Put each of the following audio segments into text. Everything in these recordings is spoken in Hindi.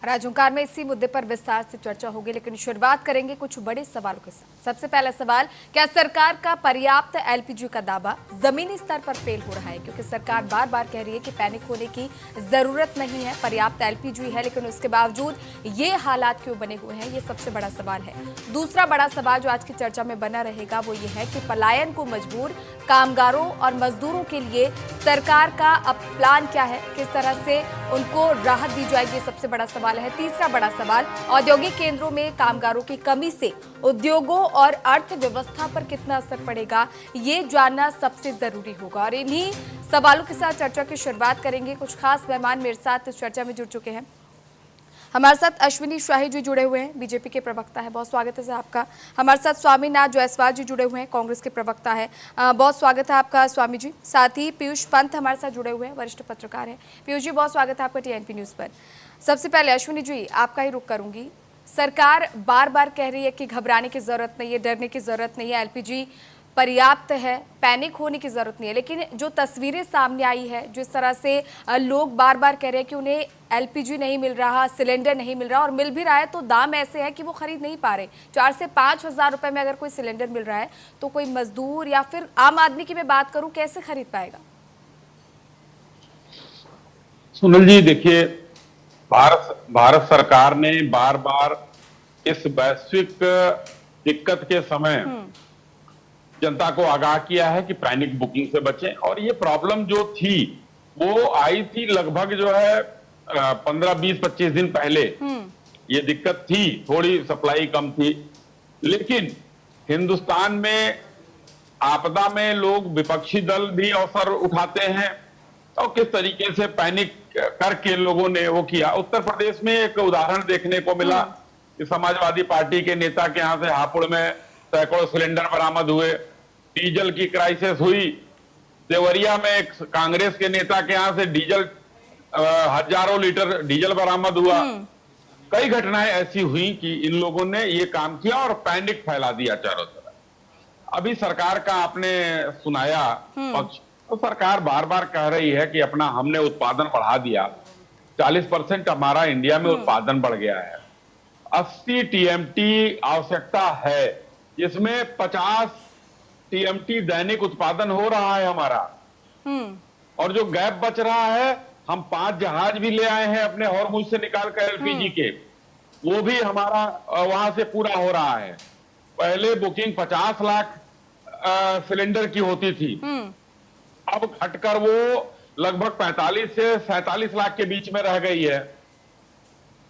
राजहुंकार में इसी मुद्दे पर विस्तार से चर्चा होगी, लेकिन शुरुआत करेंगे कुछ बड़े सवालों के साथ। सबसे पहला सवाल, क्या सरकार का पर्याप्त एलपीजी का दावा जमीनी स्तर पर फेल हो रहा है? क्योंकि सरकार बार बार कह रही है कि पैनिक होने की जरूरत नहीं है, पर्याप्त एलपीजी है, लेकिन उसके बावजूद ये हालात क्यों बने हुए हैं, ये सबसे बड़ा सवाल है। दूसरा बड़ा सवाल जो आज की चर्चा में बना रहेगा वो ये है कि पलायन को मजबूर कामगारों और मजदूरों के लिए सरकार का अब प्लान क्या है, किस तरह से उनको राहत दी जाएगी, सबसे बड़ा सवाल है। तीसरा बड़ा सवाल, औद्योगिक केंद्रों में कामगारों की कमी से उद्योगों और अर्थव्यवस्था पर कितना असर पड़ेगा, ये जानना सबसे जरूरी होगा। और इन्हीं सवालों के साथ चर्चा की शुरुआत करेंगे। कुछ खास मेहमान मेरे साथ इस चर्चा में जुड़ चुके हैं। हमारे साथ अश्विनी शाही जी जुड़े हुए हैं, बीजेपी के प्रवक्ता है, बहुत स्वागत है सर आपका। हमारे साथ स्वामीनाथ जायसवाल जी जुड़े हुए हैं, कांग्रेस के प्रवक्ता है, बहुत स्वागत है आपका स्वामी जी। साथ ही पीयूष पंत हमारे साथ जुड़े हुए हैं, वरिष्ठ पत्रकार हैं। पीयूष जी, बहुत स्वागत है आपका टीएनपी न्यूज़ पर। सबसे पहले अश्विनी जी, आपका ही रुख करूंगी। सरकार बार बार कह रही है कि घबराने की जरूरत नहीं है, डरने की जरूरत नहीं है, एलपीजी पर्याप्त है, पैनिक होने की जरूरत नहीं है, लेकिन जो तस्वीरें सामने आई है, जिस तरह से लोग बार बार कह रहे हैं कि उन्हें एलपीजी नहीं मिल रहा, सिलेंडर नहीं मिल रहा, और मिल भी रहा है तो दाम ऐसे है कि वो खरीद नहीं पा रहे। 4 से 5 हजार रुपए में अगर कोई सिलेंडर मिल रहा है तो कोई मजदूर या फिर आम आदमी की मैं बात करूं, कैसे खरीद पाएगा? सुनील जी, देखिए, भारत सरकार ने बार बार इस वैश्विक दिक्कत के समय जनता को आगाह किया है कि पैनिक बुकिंग से बचें। और ये प्रॉब्लम जो थी वो आई थी लगभग जो है 15-20-25 दिन पहले। ये दिक्कत थी, थोड़ी सप्लाई कम थी, लेकिन हिंदुस्तान में आपदा में लोग, विपक्षी दल भी अवसर उठाते हैं और किस तरीके से पैनिक करके लोगों ने वो किया। उत्तर प्रदेश में एक उदाहरण देखने को मिला कि समाजवादी पार्टी के नेता के यहां से हापुड़ में सैकड़ों सिलेंडर बरामद हुए, डीजल की क्राइसिस हुई। देवरिया में एक कांग्रेस के नेता के यहां से डीजल हजारों लीटर डीजल बरामद हुआ। कई घटनाएं ऐसी हुई कि इन लोगों ने ये काम किया और पैनिक फैला दिया चारों तरफ। अभी सरकार का आपने सुनाया पक्ष, तो सरकार बार बार कह रही है कि अपना हमने उत्पादन बढ़ा दिया, 40% हमारा इंडिया में उत्पादन बढ़ गया है, 80 टीएमटी आवश्यकता है, जिसमें 50 टीएमटी दैनिक उत्पादन हो रहा है हमारा। और जो गैप बच रहा है, हम 5 जहाज भी ले आए हैं अपने हॉर्मुज से निकाल कर एलपीजी के, वो भी हमारा वहां से पूरा हो रहा है। पहले बुकिंग 50 लाख सिलेंडर की होती थी, अब घटकर वो लगभग 45 से 47 लाख के बीच में रह गई है।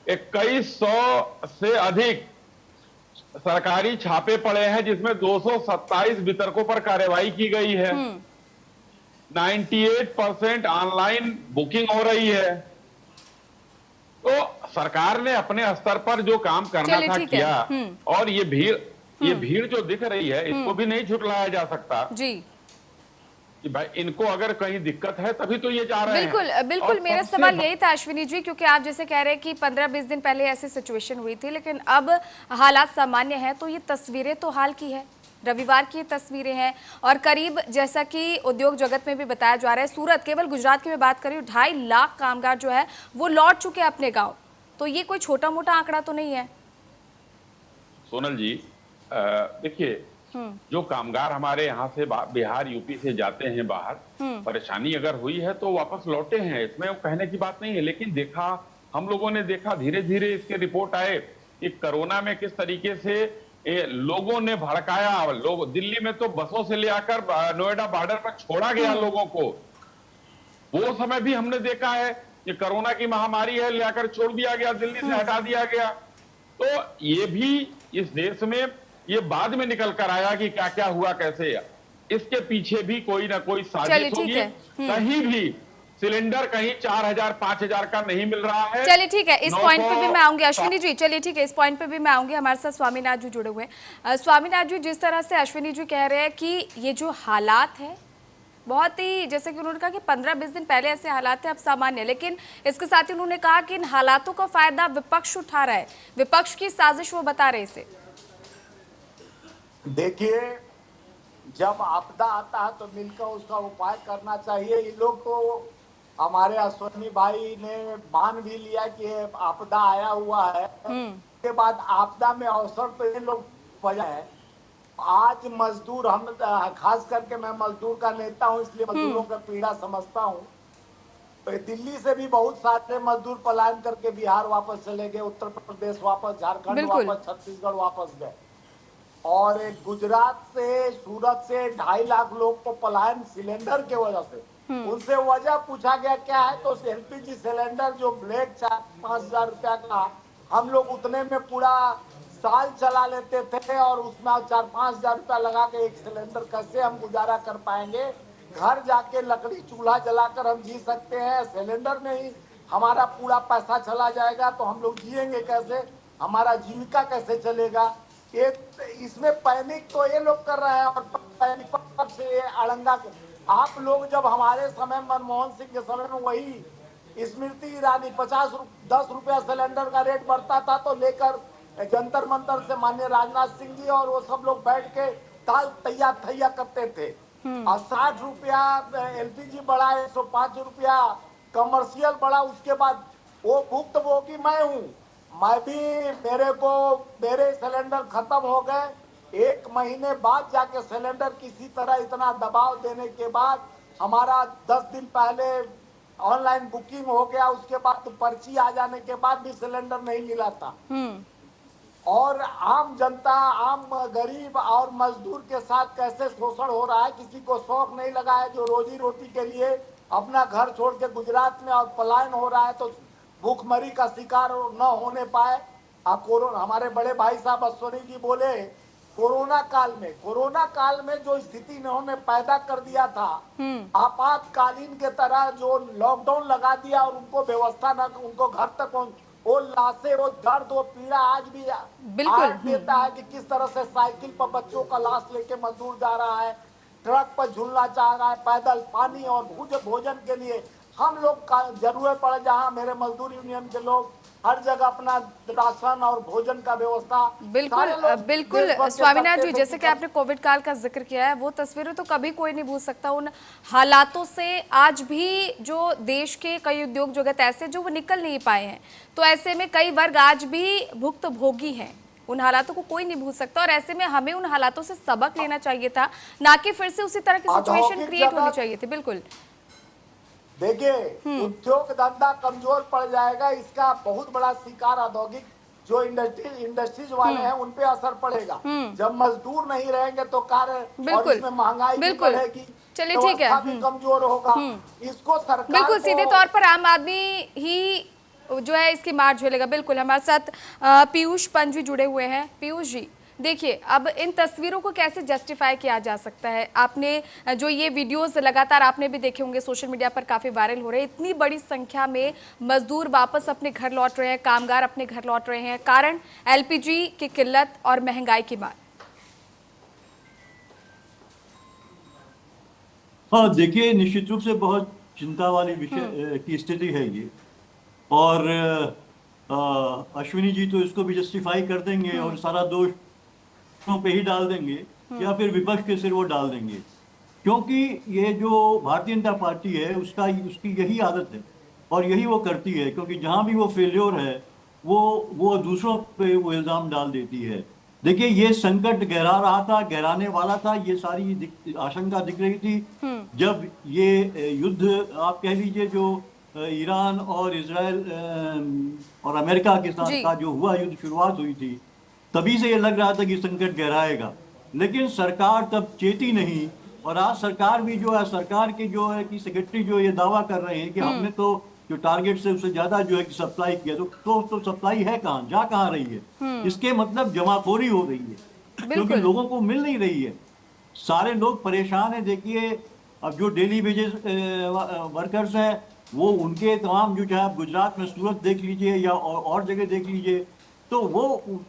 2100 से अधिक सरकारी छापे पड़े हैं, जिसमें 227 वितरकों पर कार्रवाई की गई है। 98% ऑनलाइन बुकिंग हो रही है। तो सरकार ने अपने स्तर पर जो काम करना था किया। और ये भीड़ जो दिख रही है, इसको भी नहीं झुठलाया जा सकता जी कि भाई इनको अगर कहीं दिक्कत है तभी तो ये जा रहे हैं। बिल्कुल बिल्कुल, मेरा सवाल यही था अश्विनी जी, क्योंकि आप जैसे कह रहे हैं कि 15-20 दिन पहले ऐसी सिचुएशन हुई थी, लेकिन अब हालात सामान्य हैं, तो ये तस्वीरें तो हाल की है, रविवार की तस्वीरें हैं। और करीब, जैसा कि उद्योग जगत में भी बताया जा रहा है, सूरत, केवल गुजरात की मैं बात करी, 2.5 लाख कामगार जो है वो लौट चुके हैं अपने गाँव। तो ये कोई छोटा मोटा आंकड़ा तो नहीं है। सोनल जी, देखिए, जो कामगार हमारे यहाँ से बिहार यूपी से जाते हैं बाहर, परेशानी अगर हुई है तो वापस लौटे हैं, इसमें कहने की बात नहीं है। लेकिन देखा, हम लोगों ने देखा, धीरे धीरे इसके रिपोर्ट आए कि कोरोना में किस तरीके से लोगों ने भड़काया। लोग दिल्ली में तो बसों से ले आकर नोएडा बॉर्डर पर छोड़ा गया लोगों को। वो समय भी हमने देखा है कि कोरोना की महामारी है, ले आकर छोड़ दिया गया, दिल्ली से हटा दिया गया। तो ये भी इस देश में ये बाद में निकल कर आया कि क्या क्या हुआ, कैसे। इसके पीछे भी कोई ना कोई साजिश होगी। कहीं भी सिलेंडर कहीं 4000 5000 का नहीं मिल रहा है। चलिए ठीक है, इस पॉइंट पे भी मैं आऊंगी अश्विनी जी। चलिए ठीक है, इस पॉइंट पे भी मैं आऊंगी। हमारे साथ स्वामीनाथ जी जुड़े हुए हैं। स्वामीनाथ जी, जिस तरह से अश्विनी जी कह रहे हैं कि ये जो हालात है, बहुत ही, जैसे कि उन्होंने कहा कि 15-20 दिन पहले ऐसे हालात थे, अब सामान्य, लेकिन इसके साथ ही उन्होंने कहा कि इन हालातों का फायदा विपक्ष उठा रहा है, विपक्ष की साजिश वो बता रहे इसे। देखिए, जब आपदा आता है तो मिलकर उसका उपाय करना चाहिए। ये लोग तो हमारे अश्वनी भाई ने मान भी लिया कि ये आपदा आया हुआ है। उसके बाद आपदा में अवसर तो ये लोग वजह है। आज मजदूर हम खास करके मैं मजदूर का नेता हूं, इसलिए मजदूरों का पीड़ा समझता हूं। तो दिल्ली से भी बहुत सारे मजदूर पलायन करके बिहार वापस चले गए, उत्तर प्रदेश वापस, झारखंड बिल्कुल। वापस, छत्तीसगढ़ वापस गए। और एक गुजरात से, सूरत से 2.5 लाख लोग को पलायन सिलेंडर के वजह से। उनसे वजह पूछा गया क्या है, तो एलपीजी सिलेंडर जो ब्लैक 4-5 हजार रुपया का, हम लोग उतने में पूरा साल चला लेते थे, और उसमें 4-5 हजार रुपया लगा के एक सिलेंडर कैसे हम गुजारा कर पाएंगे। घर जाके लकड़ी चूल्हा जलाकर हम जी सकते हैं, सिलेंडर में ही हमारा पूरा पैसा चला जाएगा, तो हम लोग जिएंगे कैसे, हमारा जीविका कैसे चलेगा। ये इसमें पैनिक तो ये लोग कर रहे हैं, और पैनिक पर से ये अड़ंगा। आप लोग जब हमारे समय मनमोहन सिंह के समय में वही स्मृति ईरानी 10 रुपया सिलेंडर का रेट बढ़ता था तो लेकर जंतर मंतर से माननीय राजनाथ सिंह जी और वो सब लोग बैठ के ताल तैया थैया करते थे। और 60 रुपया एलपीजी बढ़ा, 105 रुपया कमर्शियल बढ़ा। उसके बाद वो भुक्तभोगी मैं हूँ, मैं भी, मेरे सिलेंडर खत्म हो गए। 1 महीने बाद जाके सिलेंडर किसी तरह इतना दबाव देने के बाद हमारा 10 दिन पहले ऑनलाइन बुकिंग हो गया, उसके बाद तो पर्ची आ जाने के बाद भी सिलेंडर नहीं मिला था। और आम जनता, आम गरीब और मजदूर के साथ कैसे शोषण हो रहा है। किसी को शौक नहीं लगा है जो रोजी रोटी के लिए अपना घर छोड़ के गुजरात में और पलायन हो रहा है, तो भूखमरी का शिकार न होने पाए। कोरोना, हमारे बड़े भाई साहब अश्वनी जी बोले, कोरोना काल में जो स्थिति इन्होंने पैदा कर दिया था, आपातकालीन के तरह जो लॉकडाउन लगा दिया और उनको व्यवस्था न, उनको घर तक वो लाशें, वो दर्द, वो पीड़ा आज भी बिल्कुल देता है कि किस तरह से साइकिल पर बच्चों का लाश लेके मजदूर जा रहा है, ट्रक पर झूलना चाह रहा है, पैदल पानी और भोजन के लिए हम लोग का जरूरत पड़े। जहां मेरे मजदूर यूनियन के लोग हर जगह अपना राशन और भोजन का व्यवस्था, बिल्कुल बिल्कुल स्वामीनाथ जी, जैसे कि आपने कोविड काल का जिक्र किया है, वो तस्वीरें तो कभी कोई नहीं भूल सकता। उन हालातों से आज भी जो देश के कई उद्योग जगत ऐसे जो वो निकल नहीं पाए हैं, तो ऐसे में कई वर्ग आज भी भुक्तभोगी हैं। उन हालातों को कोई नहीं भूल सकता, और ऐसे में हमें उन हालातों से सबक लेना चाहिए था, ना कि फिर से उसी तरह की सिचुएशन क्रिएट होनी चाहिए थी। बिल्कुल देखिए, उद्योग धंधा कमजोर पड़ जाएगा, इसका बहुत बड़ा शिकार औद्योगिक जो इंडस्ट्रीज वाले हैं उन पे असर पड़ेगा। जब मजदूर नहीं रहेंगे तो कार्य और इसमें महंगाई भी बढ़ेगी, चलिए ठीक है, भी कमजोर होगा। इसको सरकार बिल्कुल सीधे तौर पर आम आदमी ही जो है इसकी मार झेलेगा। बिल्कुल हमारे साथ पीयूष पंत जी जुड़े हुए हैं। पीयूष जी देखिए, अब इन तस्वीरों को कैसे जस्टिफाई किया जा सकता है? आपने जो ये वीडियोस लगातार आपने भी देखे होंगे, सोशल मीडिया पर काफ़ी वायरल हो रहे हैं। इतनी बड़ी संख्या में मजदूर वापस अपने घर लौट रहे हैं, कामगार अपने घर लौट रहे हैं, कारण एलपीजी की किल्लत और महंगाई की मार। हाँ देखिए, निश्चित रूप से बहुत चिंता वाली विषय की स्थिति है ये। और अश्विनी जी तो इसको भी जस्टिफाई कर देंगे और सारा दोष पे ही डाल देंगे, या फिर विपक्ष के सिर वो डाल देंगे, क्योंकि ये जो भारतीय जनता पार्टी है उसकी यही आदत है और यही वो करती है। क्योंकि जहां भी वो फेल्योर है वो दूसरों पे वो इल्जाम डाल देती है। देखिए, ये संकट गहरा रहा था, गहराने वाला था, ये सारी आशंका दिख रही थी जब ये युद्ध आप कह लीजिए जो ईरान और इजराइल और अमेरिका के साथ का जो हुआ युद्ध शुरुआत हुई थी, तभी से ये लग रहा था कि संकट गहराएगा। लेकिन सरकार तब चेती नहीं। और आज सरकार भी जो है, सरकार के जो है कि सेक्रेटरी जो ये दावा कर रहे हैं कि हमने तो जो टारगेट से उससे ज्यादा जो है कि सप्लाई किया, तो सप्लाई है कहाँ, जा कहाँ रही है? इसके मतलब जमाखोरी हो रही है, क्योंकि लोगों को मिल नहीं रही है। सारे लोग परेशान हैं। देखिए, अब जो डेली वेजेस वर्कर्स हैं वो उनके तमाम जो, चाहे आप गुजरात में सूरत देख लीजिए या और जगह देख लीजिए, तो वो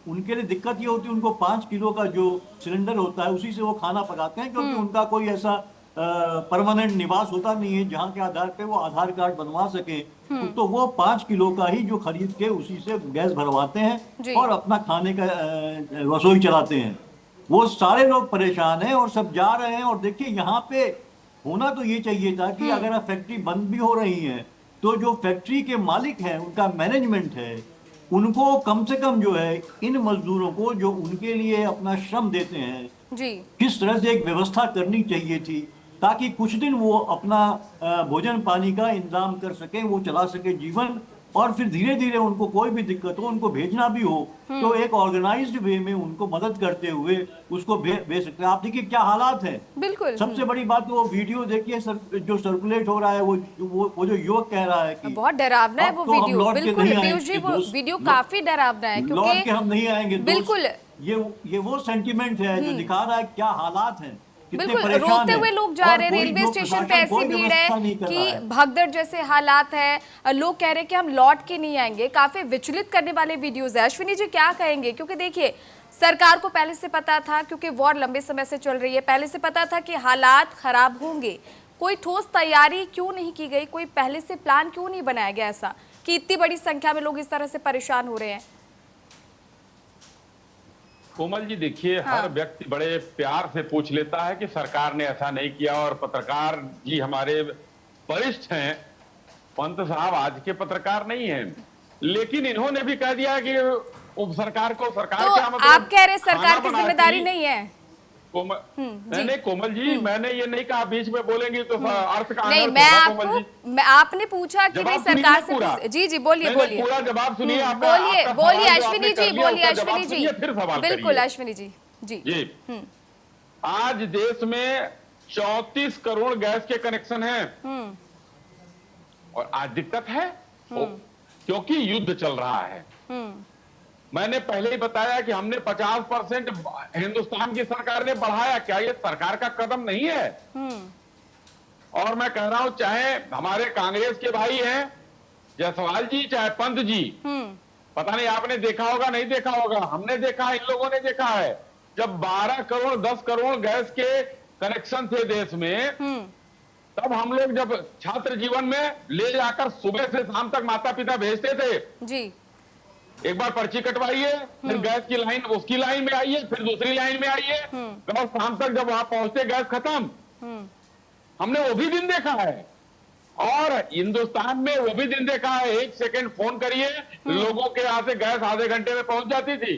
उनके लिए दिक्कत ये होती है, उनको 5 किलो का जो सिलेंडर होता है उसी से वो खाना पकाते हैं, क्योंकि उनका कोई ऐसा परमानेंट निवास होता नहीं है जहाँ के आधार पे वो आधार कार्ड बनवा सके। तो वो 5 किलो का ही जो खरीद के उसी से गैस भरवाते हैं और अपना खाने का रसोई चलाते हैं। वो सारे लोग परेशान हैं और सब जा रहे हैं। और देखिए, यहाँ पे होना तो ये चाहिए था कि अगर फैक्ट्री बंद भी हो रही है तो जो फैक्ट्री के मालिक हैं, उनका मैनेजमेंट है, उनको कम से कम जो है इन मजदूरों को जो उनके लिए अपना श्रम देते हैं, जी किस तरह से एक व्यवस्था करनी चाहिए थी ताकि कुछ दिन वो अपना भोजन पानी का इंतजाम कर सके, वो चला सके जीवन, और फिर धीरे धीरे उनको कोई भी दिक्कत हो, उनको भेजना भी हो तो एक ऑर्गेनाइज्ड वे में उनको मदद करते हुए उसको भेज सकते हैं। आप देखिए क्या हालात है। बिल्कुल। सबसे बड़ी बात तो वो वीडियो देखिए जो सर्कुलेट हो रहा है, वो जो युवक कह रहा है कि बहुत डरावना है अब वो तो हम वीडियो, लौट के बिल्कुल नहीं पीयूष जी, आएंगे वो दोस्त, वीडियो काफी डरावना है लौट के क्योंकि हम नहीं आएंगे दोस्त। बिल्कुल ये वो सेंटिमेंट है जो दिखा रहा है क्या हालात हैं, कितने बिल्कुल परेशान रोते हैं। हुए लोग जा और रहे हैं, कोई रेलवे जो स्टेशन पे प्रशासन ऐसी कोई भीड़ व्यवस्था है नहीं कर रहा कि है। भगदड़ जैसे हालात है, लोग कह रहे हैं कि हम लौट के नहीं आएंगे। काफी विचलित करने वाले वीडियोस है। अश्विनी जी क्या कहेंगे, क्योंकि देखिए सरकार को पहले से पता था, क्योंकि वॉर लंबे समय से चल रही है, पहले से पता था कि हालात खराब होंगे, कोई ठोस तैयारी क्यों नहीं की गई, कोई पहले से प्लान क्यों नहीं बनाया गया ऐसा कि इतनी बड़ी संख्या में लोग इस तरह से परेशान हो रहे हैं। कोमल जी देखिए, हाँ। हर व्यक्ति बड़े प्यार से पूछ लेता है कि सरकार ने ऐसा नहीं किया, और पत्रकार जी हमारे वरिष्ठ हैं, पंत साहब आज के पत्रकार नहीं हैं, लेकिन इन्होंने भी कह दिया कि उप सरकार को सरकार तो क्या मतलब, आप कह रहे सरकार खाना की बनाती। जिम्मेदारी नहीं है। कोमल जी। नहीं कोमल जी, मैंने ये नहीं कहा बीच में बोलेंगी तो अर्थ का नहीं, अनर्थ मैं होगा, कोमल जी। आपको आपने पूछा कि नहीं जवाब सुनिए सरकार से पूरा। जी जी बोलिए नहीं, नहीं, बोलिए पूरा जवाब सुनिए। बोलिए आपका बोलिए सवाल जो अश्विनी आपने कर जी, लिया, बोलिए उसका जवाब अश्विनी जी, सुनिए, फिर सवाल बिल्कुल करिए। अश्विनी जी जी जी आज देश में 34 करोड़ गैस के कनेक्शन हैं, और आज दिक्कत है क्योंकि युद्ध चल रहा है। मैंने पहले ही बताया कि हमने 50% हिंदुस्तान की सरकार ने बढ़ाया। क्या ये सरकार का कदम नहीं है? और मैं कह रहा हूं, चाहे हमारे कांग्रेस के भाई हैं जायसवाल जी, चाहे पंत जी, पता नहीं आपने देखा होगा नहीं देखा होगा, हमने देखा है, इन लोगों ने देखा है, जब 12 करोड़ 10 करोड़ गैस के कनेक्शन थे देश में, तब हम लोग जब छात्र जीवन में ले जाकर सुबह से शाम तक माता पिता भेजते थे, जी एक बार पर्ची कटवाइए, फिर गैस की लाइन, उसकी लाइन में आइए, फिर दूसरी लाइन में आइए, और शाम तक जब वहां पहुंचते गैस खत्म। हमने वो भी दिन देखा है, और हिंदुस्तान में वो भी दिन देखा है, 1 सेकंड फोन करिए, लोगों के यहाँ से गैस आधे घंटे में पहुंच जाती थी।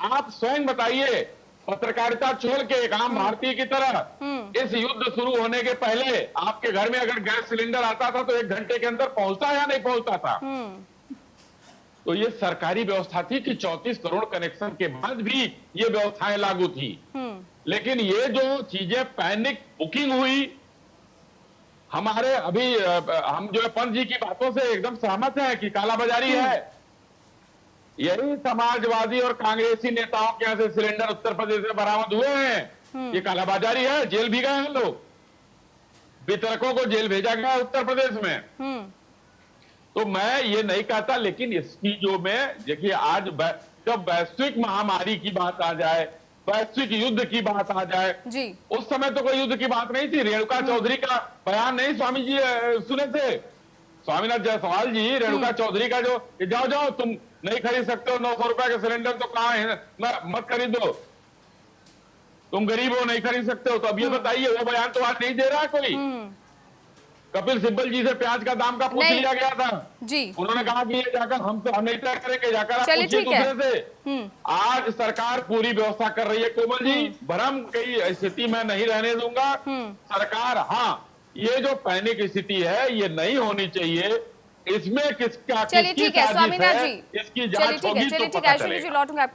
आप स्वयं बताइए, पत्रकारिता छोड़ के एक आम भारतीय की तरह, इस युद्ध शुरू होने के पहले आपके घर में अगर गैस सिलेंडर आता था तो 1 घंटे के अंदर पहुंचता या नहीं पहुंचता था? तो ये सरकारी व्यवस्था थी कि 34 करोड़ कनेक्शन के बाद भी ये व्यवस्थाएं लागू थी। लेकिन ये जो चीजें पैनिक बुकिंग हुई, हमारे अभी हम जो है पंत जी की बातों से एकदम सहमत हैं कि कालाबाजारी है। यही समाजवादी और कांग्रेसी नेताओं के यहाँ से सिलेंडर उत्तर प्रदेश में बरामद हुए हैं, ये कालाबाजारी है, जेल भी गए हैं लोग, वितरकों को जेल भेजा गया उत्तर प्रदेश में। तो मैं ये नहीं कहता, लेकिन इसकी जो मैं देखिए, आज जब वैश्विक महामारी की बात आ जाए, वैश्विक युद्ध की बात आ जाए जी, उस समय तो कोई युद्ध की बात नहीं थी। रेणुका चौधरी का बयान नहीं स्वामी जी सुने थे, स्वामीनाथ जायसवाल जी, रेणुका चौधरी का जो जाओ जाओ तुम नहीं खरीद सकते हो 900 रुपए का सिलेंडर, तो कहाँ है, मत खरीदो, तुम गरीब हो नहीं खरीद सकते हो। तो अब ये बताइए, वो बयान तो आज नहीं दे रहा कोई। कपिल सिब्बल जी से प्याज का दाम का पूछ नहीं। लिया गया था जी, उन्होंने कहा कि ये जाकर हम नहीं तय करेंगे, जाकर आप चलिए, पूछिए ठीक है। दूसरे से। आज सरकार पूरी व्यवस्था कर रही है कोमल जी, भ्रम की स्थिति में नहीं रहने दूंगा। सरकार, हाँ, ये जो पैनिक स्थिति है ये नहीं होनी चाहिए, इसमें किसका चलिए किसकी ठीक है साजिश स्वामीनाथ है, जी, इसकी चलिए जांच ठीक है, होगी चलिए तो ठीक है पता अश्विनी जी, चलेगा। लौटूंगा आपको।